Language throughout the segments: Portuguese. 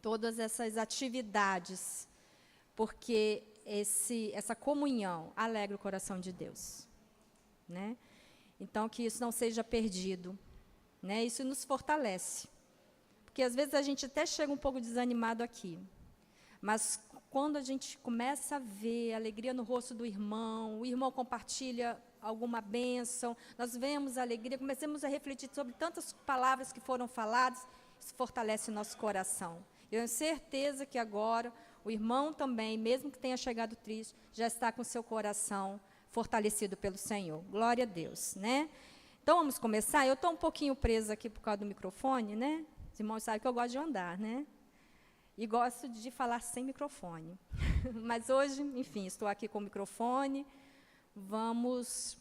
todas essas atividades, porque essa comunhão alegra o coração de Deus, né? Então, que isso não seja perdido, né? Isso nos fortalece, porque às vezes a gente até chega um pouco desanimado aqui, mas quando a gente começa a ver a alegria no rosto do irmão, o irmão compartilha alguma bênção, nós vemos a alegria, começamos a refletir sobre tantas palavras que foram faladas, isso fortalece o nosso coração. Eu tenho certeza que agora o irmão também, mesmo que tenha chegado triste, já está com o seu coração fortalecido pelo Senhor. Glória a Deus, né? Então, vamos começar. Eu estou um pouquinho presa aqui por causa do microfone, né? Os irmãos sabem que eu gosto de andar, né? E gosto de falar sem microfone. Mas hoje, enfim, estou aqui com o microfone. Vamos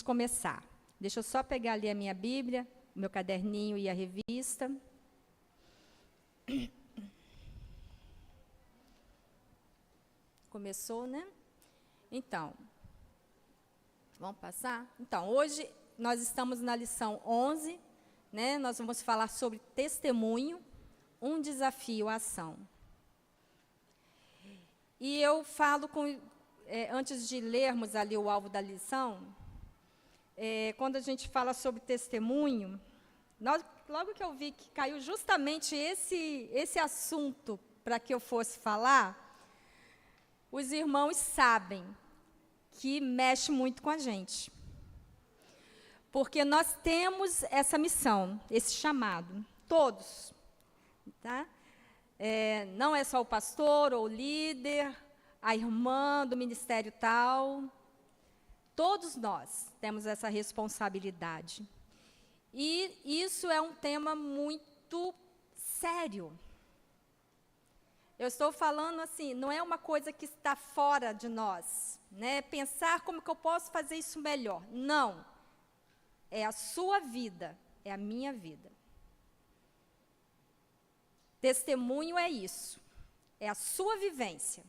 começar. Deixa eu só pegar ali a minha Bíblia, meu caderninho e a revista. Começou, né? Então, vamos passar? Então, hoje nós estamos na lição 11, né? Nós vamos falar sobre testemunho, um desafio à ação. E eu falo, antes de lermos ali o alvo da lição, quando a gente fala sobre testemunho, logo que eu vi que caiu justamente esse assunto para que eu fosse falar, os irmãos sabem que mexe muito com a gente. Porque nós temos essa missão, esse chamado, todos. Tá? Não é só o pastor ou o líder, a irmã do ministério tal. Todos nós temos essa responsabilidade. E isso é um tema muito sério. Eu estou falando assim, não é uma coisa que está fora de nós, né? Pensar como que eu posso fazer isso melhor. Não. É a sua vida, é a minha vida. Testemunho é isso. É a sua vivência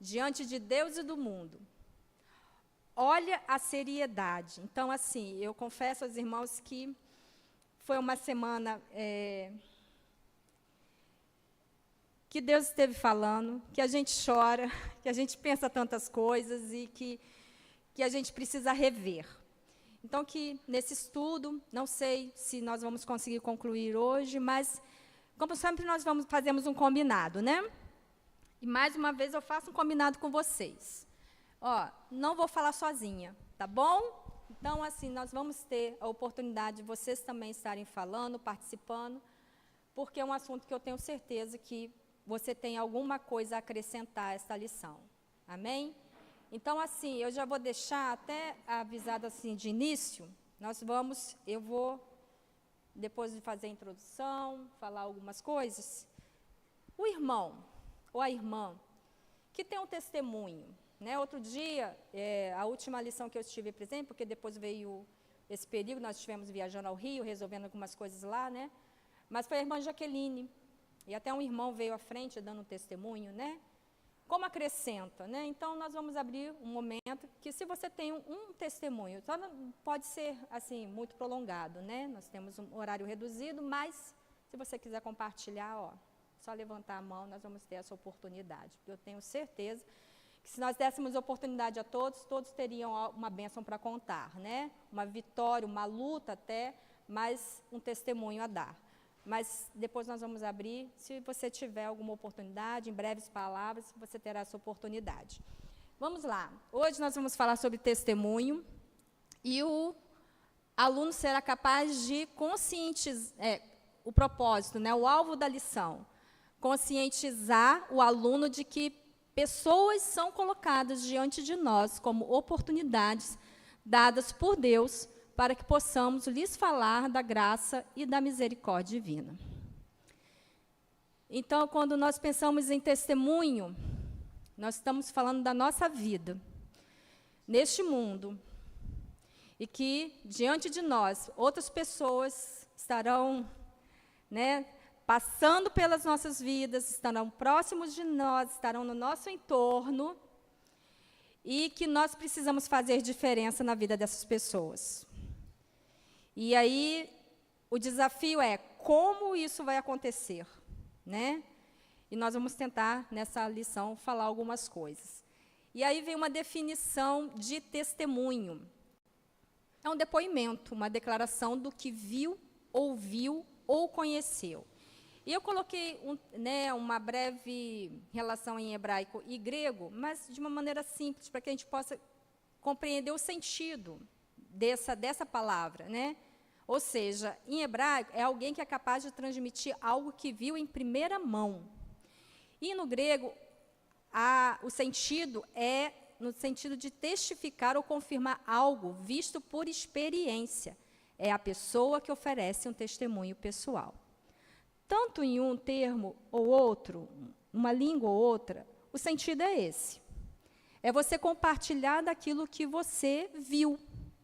diante de Deus e do mundo. Olha a seriedade. Então, assim, eu confesso aos irmãos que foi uma semana que Deus esteve falando, que a gente chora, que a gente pensa tantas coisas e que a gente precisa rever. Então, que nesse estudo, não sei se nós vamos conseguir concluir hoje, mas, como sempre, nós fazemos um combinado, né? E, mais uma vez, eu faço um combinado com vocês. Ó, não vou falar sozinha, tá bom? Então, assim, nós vamos ter a oportunidade de vocês também estarem falando, participando, porque é um assunto que eu tenho certeza que você tem alguma coisa a acrescentar a esta lição. Amém? Então, assim, eu já vou deixar até avisado assim de início, eu vou, depois de fazer a introdução, falar algumas coisas, o irmão ou a irmã que tem um testemunho, né? Outro dia, a última lição que eu estive presente, porque depois veio esse período, nós estivemos viajando ao Rio, resolvendo algumas coisas lá, né? Mas foi a irmã Jaqueline, e até um irmão veio à frente dando um testemunho, né? Como acrescenta, né? Então, nós vamos abrir um momento que, se você tem um testemunho, só não pode ser, assim, muito prolongado, né? Nós temos um horário reduzido, mas, se você quiser compartilhar, ó, só levantar a mão, nós vamos ter essa oportunidade. Eu tenho certeza que, se nós dessemos oportunidade a todos, todos teriam uma bênção para contar, né? Uma vitória, uma luta até, mas um testemunho a dar. Mas depois nós vamos abrir, se você tiver alguma oportunidade, em breves palavras, você terá essa oportunidade. Vamos lá. Hoje nós vamos falar sobre testemunho e o aluno será capaz de conscientizar, o propósito, né, o alvo da lição, conscientizar o aluno de que pessoas são colocadas diante de nós como oportunidades dadas por Deus para que possamos lhes falar da graça e da misericórdia divina. Então, quando nós pensamos em testemunho, nós estamos falando da nossa vida neste mundo, e que, diante de nós, outras pessoas estarão, né, passando pelas nossas vidas, estarão próximos de nós, estarão no nosso entorno, e que nós precisamos fazer diferença na vida dessas pessoas. E aí, o desafio é como isso vai acontecer. né? E nós vamos tentar, nessa lição, falar algumas coisas. E aí vem uma definição de testemunho. É um depoimento, uma declaração do que viu, ouviu ou conheceu. E eu coloquei uma breve relação em hebraico e grego, mas de uma maneira simples, para que a gente possa compreender o sentido dessa palavra, né? Ou seja, em hebraico, é alguém que é capaz de transmitir algo que viu em primeira mão. E no grego, o sentido é no sentido de testificar ou confirmar algo visto por experiência. É a pessoa que oferece um testemunho pessoal. Tanto em um termo ou outro, uma língua ou outra, o sentido é esse. É você compartilhar daquilo que você viu,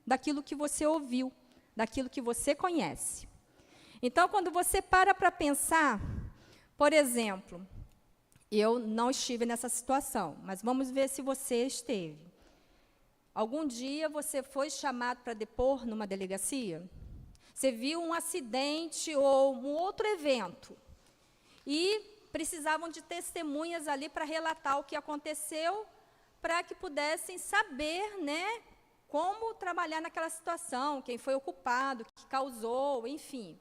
daquilo que você ouviu, daquilo que você conhece. Então, quando você para pensar, por exemplo, eu não estive nessa situação, mas vamos ver se você esteve. Algum dia você foi chamado para depor numa delegacia? Você viu um acidente ou um outro evento e precisavam de testemunhas ali para relatar o que aconteceu, para que pudessem saber, né, como trabalhar naquela situação, quem foi o culpado, o que causou, enfim.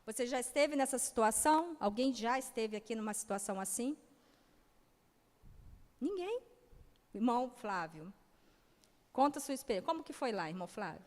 Você já esteve nessa situação? Alguém já esteve aqui numa situação assim? Ninguém? Irmão Flávio, conta a sua experiência. Como que foi lá, irmão Flávio?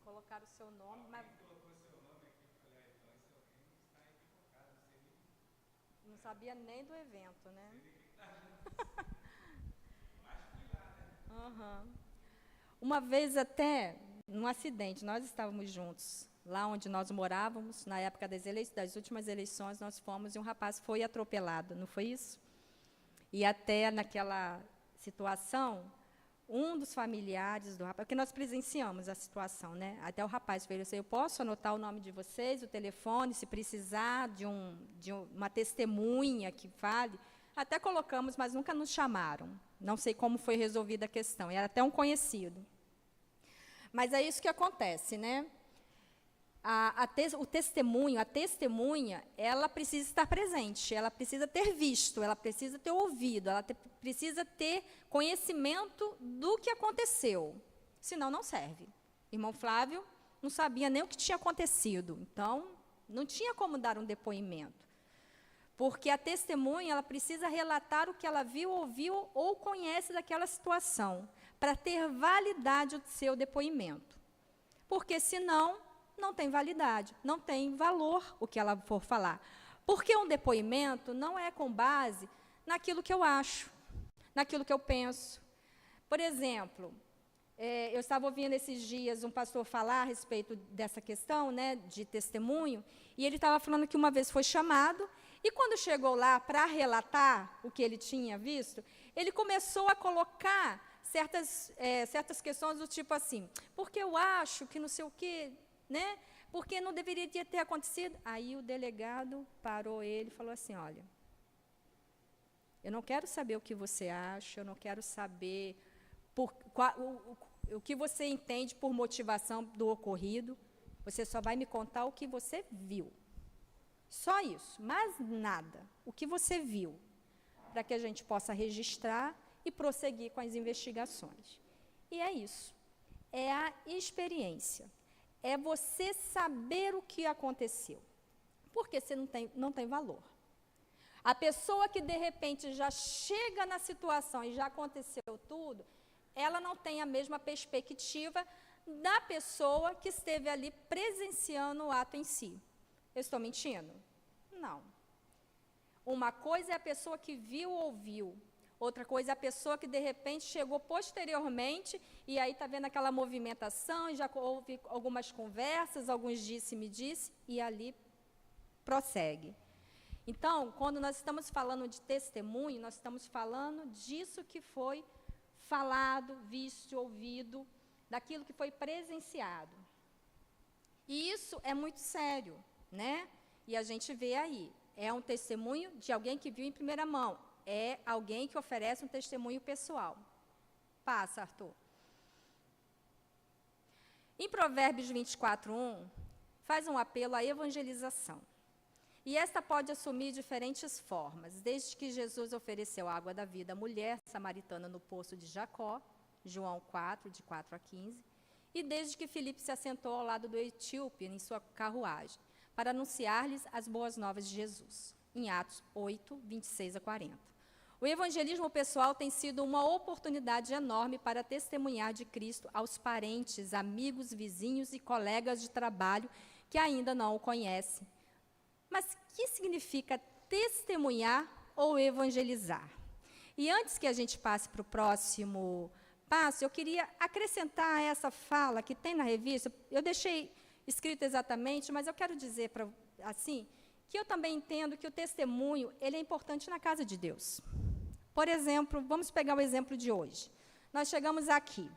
Colocar o seu nome, mas não sabia nem do evento, né? Uhum. Uma vez até, num acidente, nós estávamos juntos, lá onde nós morávamos, na época das últimas eleições, nós fomos e um rapaz foi atropelado, não foi isso? E até naquela situação, um dos familiares do rapaz, porque nós presenciamos a situação, né? Até o rapaz veio assim, eu posso anotar o nome de vocês, o telefone, se precisar de uma testemunha que fale. Até colocamos, mas nunca nos chamaram. Não sei como foi resolvida a questão, era até um conhecido. Mas é isso que acontece, né? O testemunho, a testemunha, ela precisa estar presente, ela precisa ter visto, ela precisa ter ouvido, ela precisa ter conhecimento do que aconteceu, senão não serve. Irmão Flávio não sabia nem o que tinha acontecido, então não tinha como dar um depoimento, porque a testemunha ela precisa relatar o que ela viu, ouviu ou conhece daquela situação, para ter validade o seu depoimento, porque senão não tem validade, não tem valor o que ela for falar. Porque um depoimento não é com base naquilo que eu acho, naquilo que eu penso. Por exemplo, eu estava ouvindo esses dias um pastor falar a respeito dessa questão, né, de testemunho, e ele estava falando que uma vez foi chamado, e quando chegou lá para relatar o que ele tinha visto, ele começou a colocar certas questões do tipo assim, porque eu acho que não sei o quê, né? Porque não deveria ter acontecido. Aí o delegado parou ele e falou assim, olha, eu não quero saber o que você acha, eu não quero saber o que você entende por motivação do ocorrido, você só vai me contar o que você viu. Só isso, mais nada. O que você viu, para que a gente possa registrar e prosseguir com as investigações. E é isso. É a experiência. É você saber o que aconteceu. Porque você não tem valor. A pessoa que, de repente, já chega na situação e já aconteceu tudo, ela não tem a mesma perspectiva da pessoa que esteve ali presenciando o ato em si. Eu estou mentindo? Não. Uma coisa é a pessoa que viu ou ouviu. Outra coisa é a pessoa que, de repente, chegou posteriormente e aí está vendo aquela movimentação, e já houve algumas conversas, alguns disse-me-disse, e ali prossegue. Então, quando nós estamos falando de testemunho, nós estamos falando disso que foi falado, visto, ouvido, daquilo que foi presenciado. E isso é muito sério, né? E a gente vê aí, é um testemunho de alguém que viu em primeira mão, é alguém que oferece um testemunho pessoal. Passa, Arthur. Em Provérbios 24:1, faz um apelo à evangelização. E esta pode assumir diferentes formas, desde que Jesus ofereceu a água da vida à mulher samaritana no poço de Jacó, João 4, de 4 a 15, e desde que Filipe se assentou ao lado do etíope em sua carruagem, para anunciar-lhes as boas novas de Jesus, em Atos 8, 26 a 40. O evangelismo pessoal tem sido uma oportunidade enorme para testemunhar de Cristo aos parentes, amigos, vizinhos e colegas de trabalho que ainda não o conhecem. Mas o que significa testemunhar ou evangelizar? E antes que a gente passe para o próximo passo, eu queria acrescentar essa fala que tem na revista. Eu deixei escrito exatamente, mas eu quero dizer assim, que eu também entendo que o testemunho ele é importante na casa de Deus. Por exemplo, vamos pegar o exemplo de hoje. Nós chegamos aqui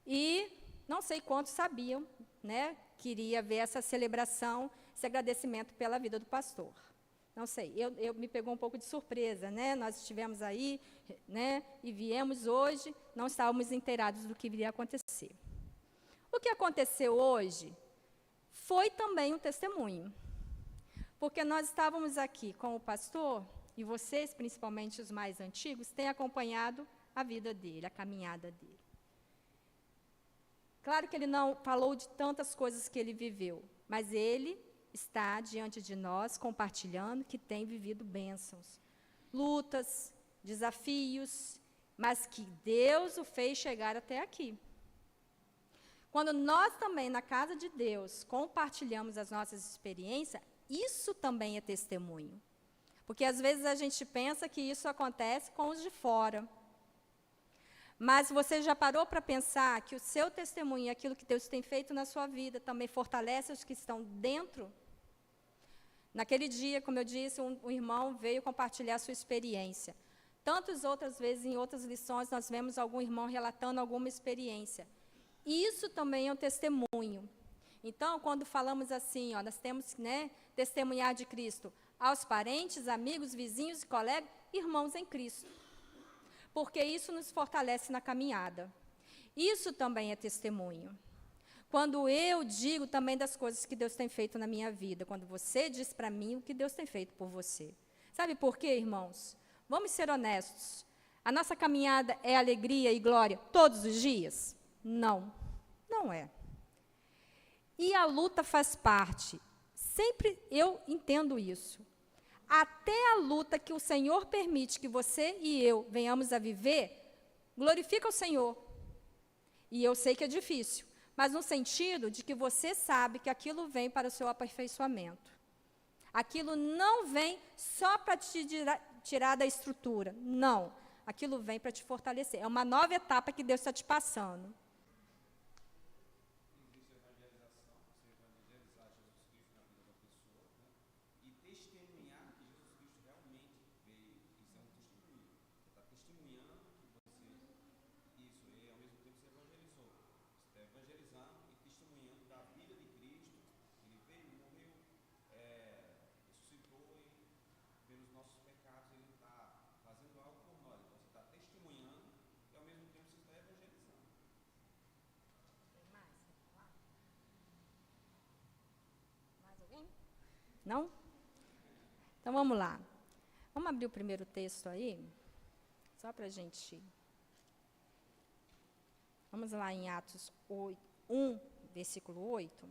e não sei quantos sabiam, né? Queria ver essa celebração, esse agradecimento pela vida do pastor. Não sei, eu me pegou um pouco de surpresa, né? Nós estivemos aí, né? E viemos hoje, não estávamos inteirados do que iria acontecer. O que aconteceu hoje foi também um testemunho. Porque nós estávamos aqui com o pastor, e vocês, principalmente os mais antigos, têm acompanhado a vida dele, a caminhada dele. Claro que ele não falou de tantas coisas que ele viveu, mas ele está diante de nós compartilhando que tem vivido bênçãos, lutas, desafios, mas que Deus o fez chegar até aqui. Quando nós também, na casa de Deus, compartilhamos as nossas experiências, isso também é testemunho. Porque às vezes a gente pensa que isso acontece com os de fora. Mas você já parou para pensar que o seu testemunho, aquilo que Deus tem feito na sua vida, também fortalece os que estão dentro? Naquele dia, como eu disse, um irmão veio compartilhar a sua experiência. Tantas outras vezes, em outras lições, nós vemos algum irmão relatando alguma experiência. Isso também é um testemunho. Então, quando falamos assim, nós temos que testemunhar de Cristo aos parentes, amigos, vizinhos e colegas, irmãos em Cristo. Porque isso nos fortalece na caminhada. Isso também é testemunho. Quando eu digo também das coisas que Deus tem feito na minha vida, quando você diz para mim o que Deus tem feito por você. Sabe por quê, irmãos? Vamos ser honestos. A nossa caminhada é alegria e glória todos os dias? Não, não é. E a luta faz parte. Sempre eu entendo isso. Até a luta que o Senhor permite que você e eu venhamos a viver, glorifica o Senhor. E eu sei que é difícil, mas no sentido de que você sabe que aquilo vem para o seu aperfeiçoamento. Aquilo não vem só para te tirar da estrutura. Não. Aquilo vem para te fortalecer. É uma nova etapa que Deus está te passando. Não? Então, vamos lá. Vamos abrir o primeiro texto aí, só para a gente... Vamos lá em Atos 1, versículo 8.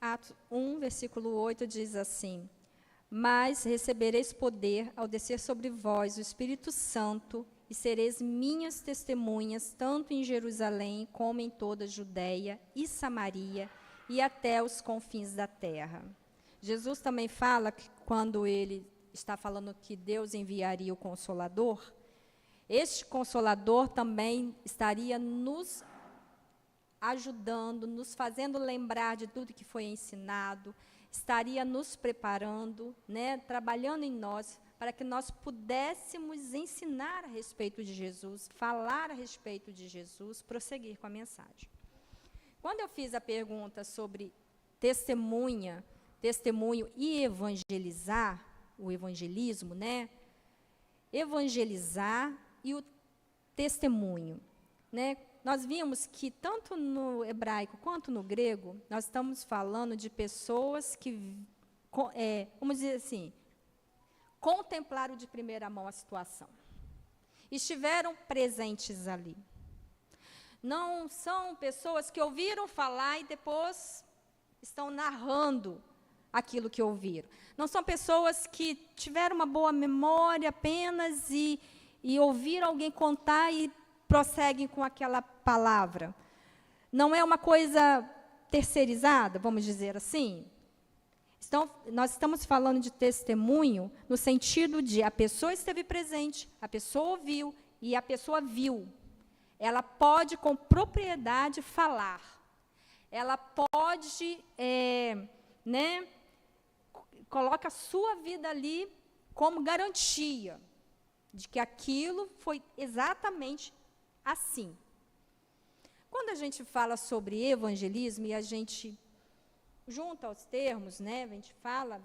Atos 1, versículo 8 diz assim: mas recebereis poder ao descer sobre vós o Espírito Santo, e sereis minhas testemunhas, tanto em Jerusalém como em toda a Judéia e Samaria, e até os confins da terra. Jesus também fala que quando ele está falando que Deus enviaria o Consolador, este Consolador também estaria nos ajudando, nos fazendo lembrar de tudo que foi ensinado, estaria nos preparando, né, trabalhando em nós, para que nós pudéssemos ensinar a respeito de Jesus, falar a respeito de Jesus, prosseguir com a mensagem. Quando eu fiz a pergunta sobre testemunho e evangelizar, o evangelismo, né? Evangelizar e o testemunho, né? Nós vimos que tanto no hebraico quanto no grego, nós estamos falando de pessoas que, vamos dizer assim, contemplaram de primeira mão a situação. Estiveram presentes ali. Não são pessoas que ouviram falar e depois estão narrando aquilo que ouviram. Não são pessoas que tiveram uma boa memória apenas e ouviram alguém contar e prosseguem com aquela palavra. Não é uma coisa terceirizada, vamos dizer assim. Então, nós estamos falando de testemunho no sentido de a pessoa esteve presente, a pessoa ouviu e a pessoa viu. Ela pode, com propriedade, falar. Ela pode, coloca a sua vida ali como garantia de que aquilo foi exatamente assim. Quando a gente fala sobre evangelismo e a gente junta os termos, né, a gente fala,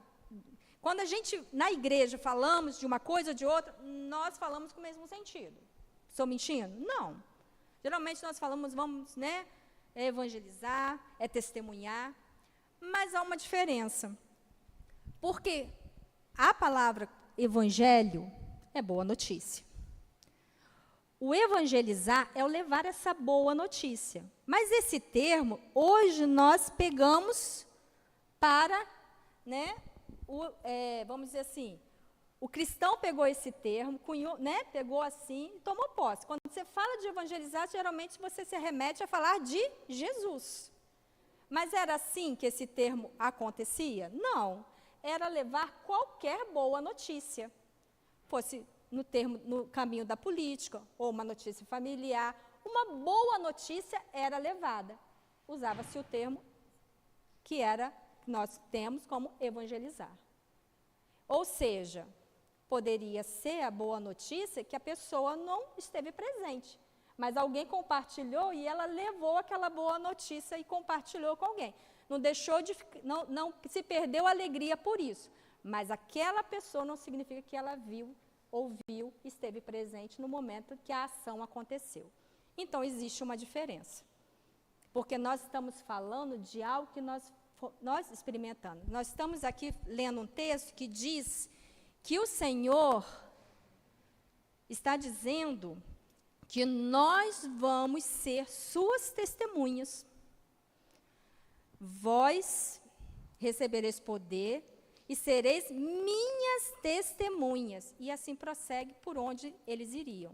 quando a gente, na igreja, falamos de uma coisa ou de outra, nós falamos com o mesmo sentido. Estou mentindo? Não. Geralmente nós falamos, vamos, né, evangelizar, testemunhar, mas há uma diferença. Porque a palavra evangelho é boa notícia. O evangelizar é o levar essa boa notícia. Mas esse termo, hoje nós pegamos para, né, vamos dizer assim, o cristão pegou esse termo, cunhou, né, pegou assim e tomou posse. Quando você fala de evangelizar, geralmente você se remete a falar de Jesus. Mas era assim que esse termo acontecia? Não. Era levar qualquer boa notícia. Fosse no caminho da política, ou uma notícia familiar, uma boa notícia era levada. Usava-se o termo que nós temos como evangelizar. Ou seja, poderia ser a boa notícia que a pessoa não esteve presente, mas alguém compartilhou e ela levou aquela boa notícia e compartilhou com alguém. Não deixou de, não se perdeu a alegria por isso, mas aquela pessoa não significa que ela viu, ouviu, esteve presente no momento que a ação aconteceu. Então, existe uma diferença. Porque nós estamos falando de algo que nós experimentamos. Nós estamos aqui lendo um texto que diz que o Senhor está dizendo que nós vamos ser suas testemunhas. Vós recebereis poder e sereis minhas testemunhas. E assim prossegue por onde eles iriam.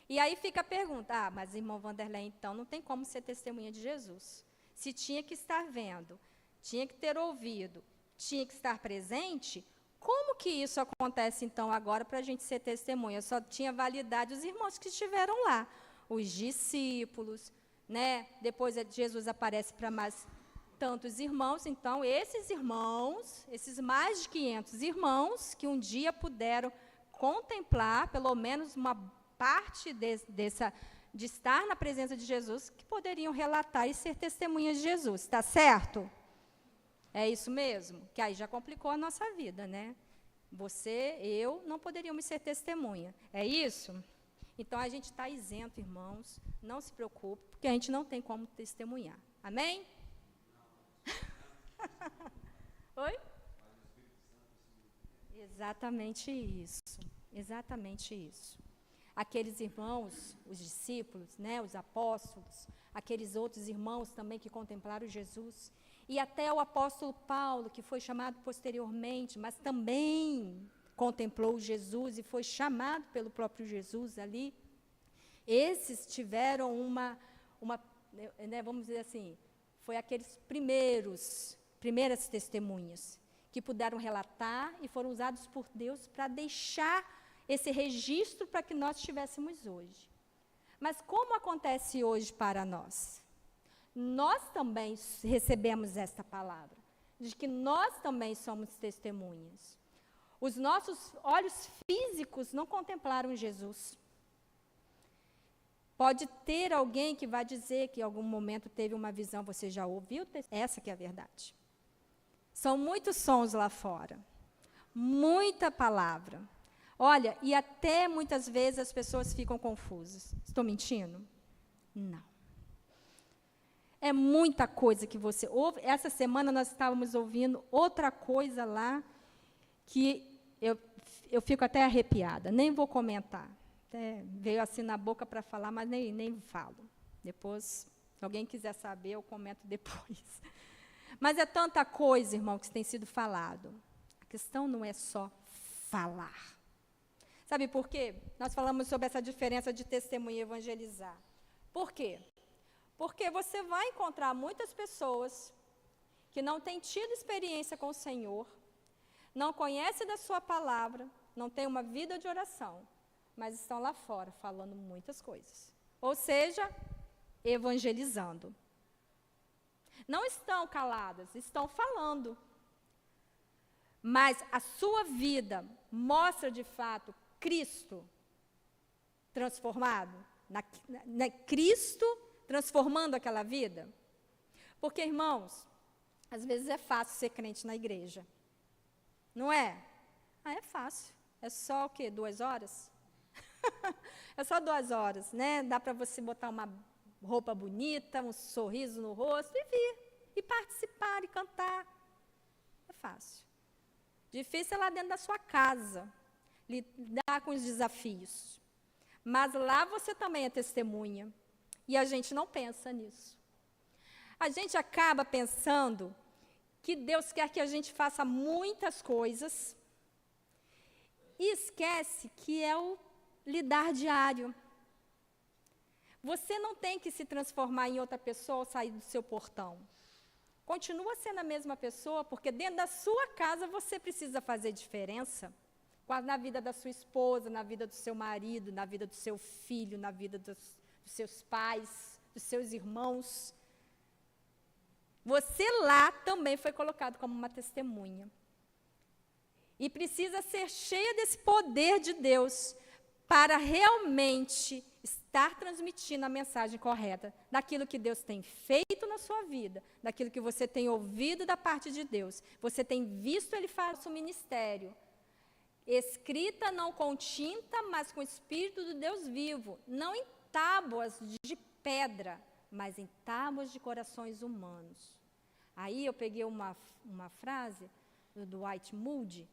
E aí fica a pergunta, mas irmão Vanderlei, então, não tem como ser testemunha de Jesus. Se tinha que estar vendo, tinha que ter ouvido, tinha que estar presente, como que isso acontece, então, agora, para a gente ser testemunha? Só tinha validade os irmãos que estiveram lá, os discípulos, né? Depois Jesus aparece para mais tantos irmãos, então, esses irmãos, esses mais de 500 irmãos, que um dia puderam contemplar, pelo menos uma parte de estar na presença de Jesus, que poderiam relatar e ser testemunhas de Jesus, está certo? É isso mesmo? Que aí já complicou a nossa vida, né? Você, eu, não poderíamos ser testemunha. É isso? Então, a gente está isento, irmãos, não se preocupe, porque a gente não tem como testemunhar. Amém? Oi? Exatamente isso. Exatamente isso. Aqueles irmãos, os discípulos, né, os apóstolos, aqueles outros irmãos também que contemplaram Jesus, E até o apóstolo Paulo, que foi chamado posteriormente, mas também contemplou Jesus e foi chamado pelo próprio Jesus ali, esses tiveram vamos dizer assim, foi aqueles primeiras testemunhas que puderam relatar e foram usados por Deus para deixar esse registro para que nós tivéssemos hoje. Mas como acontece hoje para nós? Nós também recebemos esta palavra, de que nós também somos testemunhas. Os nossos olhos físicos não contemplaram Jesus. Pode ter alguém que vai dizer que em algum momento teve uma visão, você já ouviu? Essa que é a verdade. São muitos sons lá fora, muita palavra. Olha, e até muitas vezes as pessoas ficam confusas. Estou mentindo? Não. É muita coisa que você ouve. Essa semana nós estávamos ouvindo outra coisa lá que eu fico até arrepiada, nem vou comentar. Até veio assim na boca para falar, mas nem falo. Depois, se alguém quiser saber, eu comento depois. Mas é tanta coisa, irmão, que tem sido falado. A questão não é só falar. Sabe por quê? Nós falamos sobre essa diferença de testemunho e evangelizar. Por quê? Porque você vai encontrar muitas pessoas que não têm tido experiência com o Senhor, não conhecem da sua palavra, não têm uma vida de oração, mas estão lá fora falando muitas coisas. Ou seja, evangelizando. Não estão caladas, estão falando. Mas a sua vida mostra de fato Cristo transformado? Cristo transformando aquela vida? Porque, irmãos, às vezes é fácil ser crente na igreja. Não é? É fácil. É só o quê? 2 horas? É só 2 horas, né? Dá para você botar uma roupa bonita, um sorriso no rosto e vir. E participar, e cantar. É fácil. Difícil é lá dentro da sua casa, lidar com os desafios. Mas lá você também é testemunha. E a gente não pensa nisso. A gente acaba pensando que Deus quer que a gente faça muitas coisas e esquece que é o lidar diário. Você não tem que se transformar em outra pessoa ou sair do seu portão. Continua sendo a mesma pessoa, porque dentro da sua casa você precisa fazer diferença. Na vida da sua esposa, na vida do seu marido, na vida do seu filho, na vida dos seus pais, dos seus irmãos. Você lá também foi colocado como uma testemunha. E precisa ser cheia desse poder de Deus para realmente estar transmitindo a mensagem correta daquilo que Deus tem feito na sua vida, daquilo que você tem ouvido da parte de Deus. Você tem visto Ele fazer o ministério. Escrita não com tinta, mas com o Espírito do Deus vivo. Não em tábuas de pedra, mas em tábuas de corações humanos. Aí eu peguei uma frase do Dwight Moody,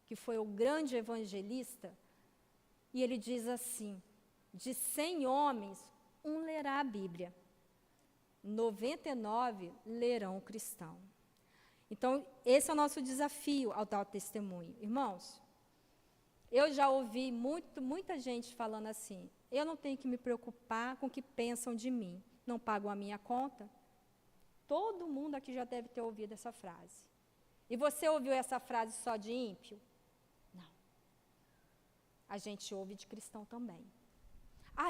que foi o grande evangelista, e ele diz assim: de 100 homens, 1 lerá a Bíblia, 99 lerão o cristão. Então, esse é o nosso desafio ao dar o testemunho. Irmãos, eu já ouvi muita gente falando assim: eu não tenho que me preocupar com o que pensam de mim, não pagam a minha conta. Todo mundo aqui já deve ter ouvido essa frase. E você ouviu essa frase só de ímpio? Não. A gente ouve de cristão também.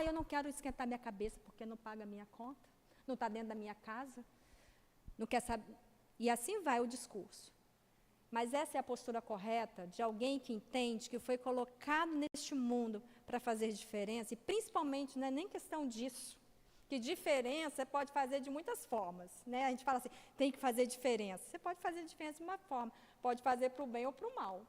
Eu não quero esquentar minha cabeça porque não paga a minha conta, não está dentro da minha casa, não quer saber. E assim vai o discurso. Mas essa é a postura correta de alguém que entende que foi colocado neste mundo para fazer diferença, e principalmente não é nem questão disso, que diferença você pode fazer de muitas formas, né? A gente fala assim, tem que fazer diferença. Você pode fazer diferença de uma forma, pode fazer para o bem ou para o mal.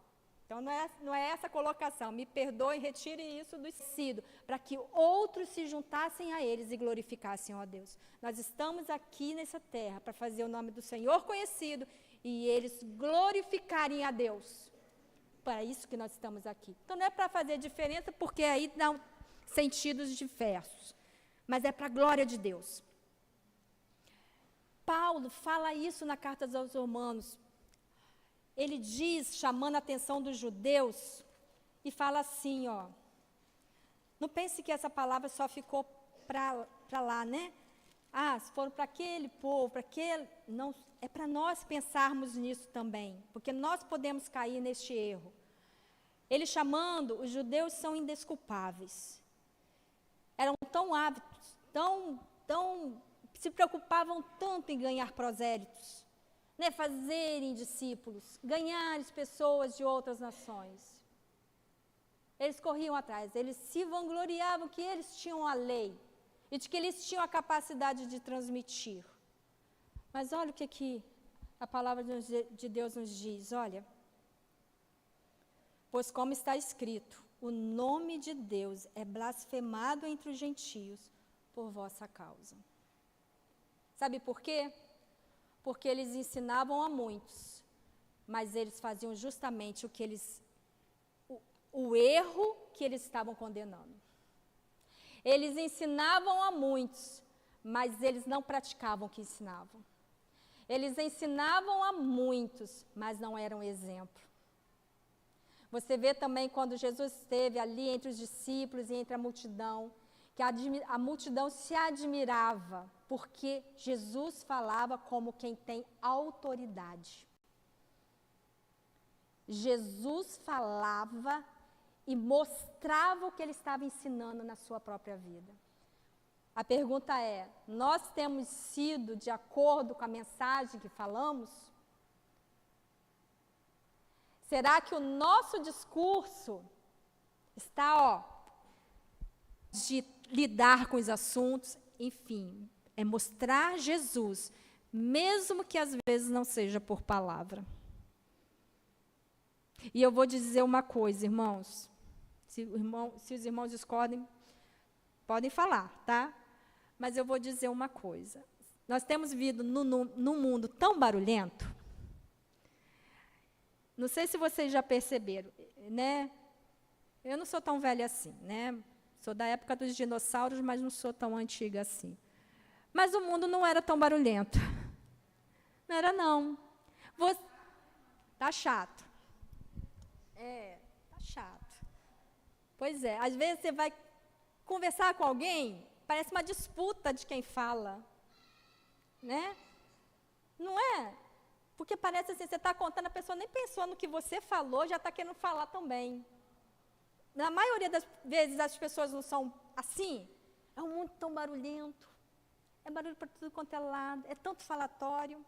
Então, não é essa colocação, me perdoe, retire isso do esquecido, para que outros se juntassem a eles e glorificassem a Deus. Nós estamos aqui nessa terra para fazer o nome do Senhor conhecido e eles glorificarem a Deus. Para isso que nós estamos aqui. Então, não é para fazer diferença, porque aí dá sentidos diversos, mas é para a glória de Deus. Paulo fala isso na carta aos Romanos. Ele diz, chamando a atenção dos judeus, e fala assim, ó. Não pense que essa palavra só ficou para lá, né? Ah, se for para aquele povo, para aquele... Não, é para nós pensarmos nisso também, porque nós podemos cair neste erro. Ele chamando, os judeus são indesculpáveis. Eram tão hábitos, se preocupavam tanto em ganhar prosélitos, né, fazerem discípulos, ganhar as pessoas de outras nações. Eles corriam atrás, eles se vangloriavam que eles tinham a lei e de que eles tinham a capacidade de transmitir. Mas olha o que a palavra de Deus nos diz, olha. Pois como está escrito, o nome de Deus é blasfemado entre os gentios por vossa causa. Sabe por quê? Porque eles ensinavam a muitos, mas eles faziam justamente o erro que eles estavam condenando. Eles ensinavam a muitos, mas eles não praticavam o que ensinavam. Eles ensinavam a muitos, mas não eram exemplo. Você vê também quando Jesus esteve ali entre os discípulos e entre a multidão, que a multidão se admirava, porque Jesus falava como quem tem autoridade. Jesus falava e mostrava o que ele estava ensinando na sua própria vida. A pergunta é, nós temos sido de acordo com a mensagem que falamos? Será que o nosso discurso está, de lidar com os assuntos, enfim, é mostrar Jesus, mesmo que às vezes não seja por palavra. E eu vou dizer uma coisa, irmãos, se os irmãos discordem, podem falar, tá? Mas eu vou dizer uma coisa. Nós temos vivido num mundo tão barulhento. Não sei se vocês já perceberam, né? Eu não sou tão velha assim, né? Sou da época dos dinossauros, mas não sou tão antiga assim. Mas o mundo não era tão barulhento. Não era, não. Tá chato. Tá chato. Pois é, às vezes você vai conversar com alguém, parece uma disputa de quem fala. Né? Não é? Porque parece assim, você está contando, a pessoa nem pensou no que você falou, já está querendo falar também. Na maioria das vezes as pessoas não são assim. É um mundo tão barulhento. É barulho para tudo quanto é lado. É tanto falatório.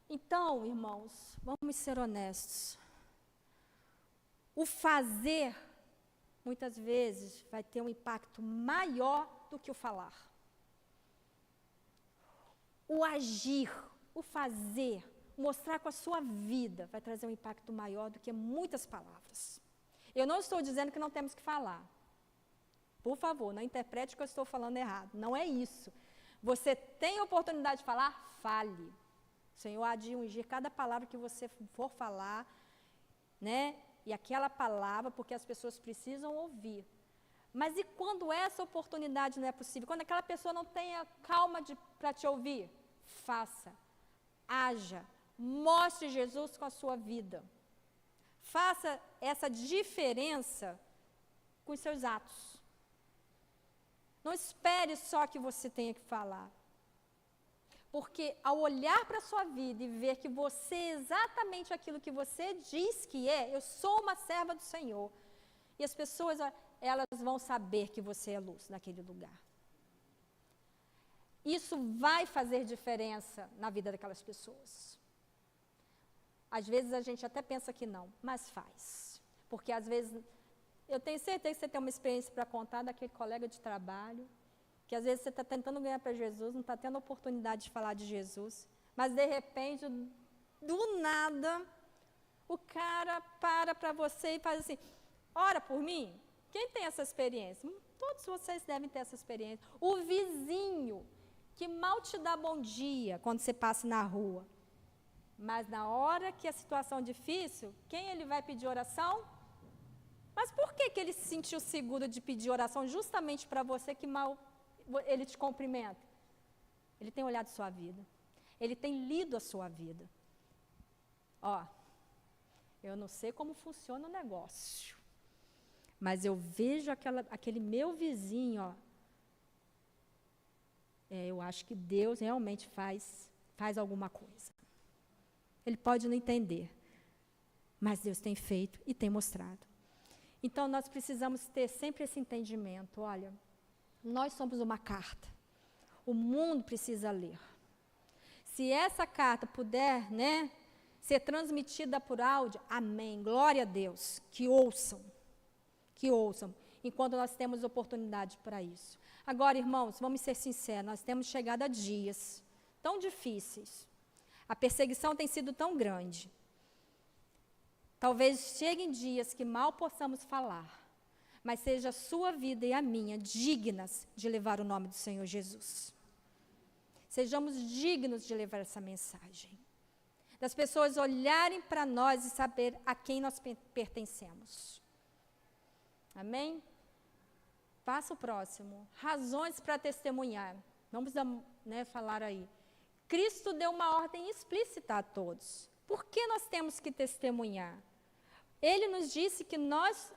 Então, irmãos, vamos ser honestos. O fazer, muitas vezes, vai ter um impacto maior do que o falar. O agir, o fazer, mostrar com a sua vida, vai trazer um impacto maior do que muitas palavras. Eu não estou dizendo que não temos que falar. Por favor, não interprete que eu estou falando errado. Não é isso. Você tem a oportunidade de falar, fale. O Senhor há de ungir cada palavra que você for falar, né? E aquela palavra, porque as pessoas precisam ouvir. Mas e quando essa oportunidade não é possível? Quando aquela pessoa não tem a calma para te ouvir? Faça, haja, mostre Jesus com a sua vida. Faça essa diferença com os seus atos. Não espere só que você tenha que falar. Porque ao olhar para a sua vida e ver que você é exatamente aquilo que você diz que é, eu sou uma serva do Senhor. E as pessoas, elas vão saber que você é luz naquele lugar. Isso vai fazer diferença na vida daquelas pessoas. Às vezes a gente até pensa que não, mas faz. Porque às vezes, eu tenho certeza que você tem uma experiência para contar daquele colega de trabalho, que às vezes você está tentando ganhar para Jesus, não está tendo a oportunidade de falar de Jesus, mas de repente, do nada, o cara para você e faz assim, ora por mim. Quem tem essa experiência? Todos vocês devem ter essa experiência. O vizinho, que mal te dá bom dia quando você passa na rua. Mas na hora que a situação é difícil, quem ele vai pedir oração? Mas por que ele se sentiu seguro de pedir oração justamente para você que mal ele te cumprimenta? Ele tem olhado sua vida. Ele tem lido a sua vida. Ó, eu não sei como funciona o negócio, mas eu vejo aquele meu vizinho, ó. Eu acho que Deus realmente faz alguma coisa. Ele pode não entender, mas Deus tem feito e tem mostrado. Então, nós precisamos ter sempre esse entendimento. Olha, nós somos uma carta. O mundo precisa ler. Se essa carta puder, né, ser transmitida por áudio, amém, glória a Deus, que ouçam, enquanto nós temos oportunidade para isso. Agora, irmãos, vamos ser sinceros, nós temos chegado a dias tão difíceis, a perseguição tem sido tão grande, talvez cheguem dias que mal possamos falar, mas seja a sua vida e a minha dignas de levar o nome do Senhor Jesus. Sejamos dignos de levar essa mensagem. Das pessoas olharem para nós e saber a quem nós pertencemos. Amém? Passa o próximo. Razões para testemunhar. Vamos falar aí. Cristo deu uma ordem explícita a todos. Por que nós temos que testemunhar? Ele nos disse que nós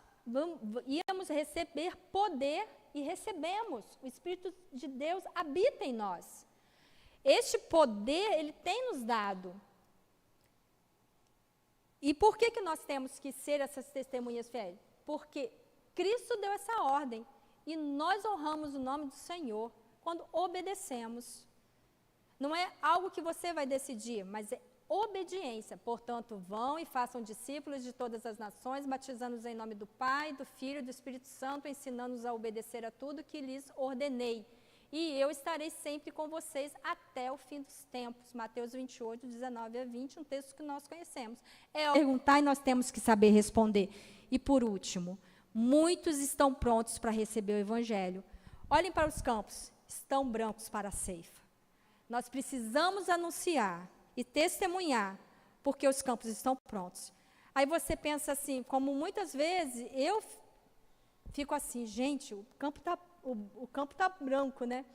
íamos receber poder e recebemos. O Espírito de Deus habita em nós. Este poder, Ele tem nos dado. E por que nós temos que ser essas testemunhas fiéis? Porque Cristo deu essa ordem. E nós honramos o nome do Senhor quando obedecemos. Não é algo que você vai decidir, mas é obediência. Portanto, vão e façam discípulos de todas as nações, batizando-os em nome do Pai, do Filho e do Espírito Santo, ensinando-os a obedecer a tudo que lhes ordenei. E eu estarei sempre com vocês até o fim dos tempos. Mateus 28, 19 a 20, um texto que nós conhecemos. Perguntar e nós temos que saber responder. E por último, muitos estão prontos para receber o Evangelho. Olhem para os campos, estão brancos para a ceifa. Nós precisamos anunciar e testemunhar, porque os campos estão prontos. Aí você pensa assim, como muitas vezes eu fico assim, gente, o campo está branco, né?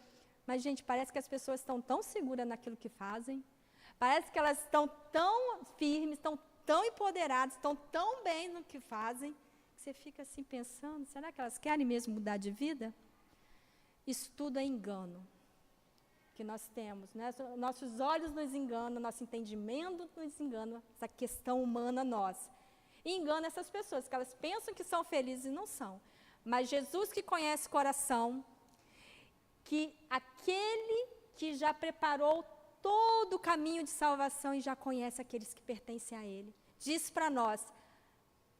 Mas, gente, parece que as pessoas estão tão seguras naquilo que fazem, parece que elas estão tão firmes, estão tão empoderadas, estão tão bem no que fazem, que você fica assim pensando, será que elas querem mesmo mudar de vida? Isso tudo é engano que nós temos, né? Nossos olhos nos enganam, nosso entendimento nos engana, essa questão humana nossa. E engana essas pessoas, que elas pensam que são felizes e não são. Mas Jesus que conhece o coração, que aquele que já preparou todo o caminho de salvação e já conhece aqueles que pertencem a Ele, diz para nós,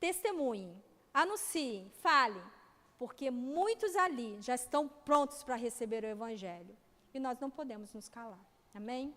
testemunhem, anunciem, falem, porque muitos ali já estão prontos para receber o Evangelho. E nós não podemos nos calar. Amém?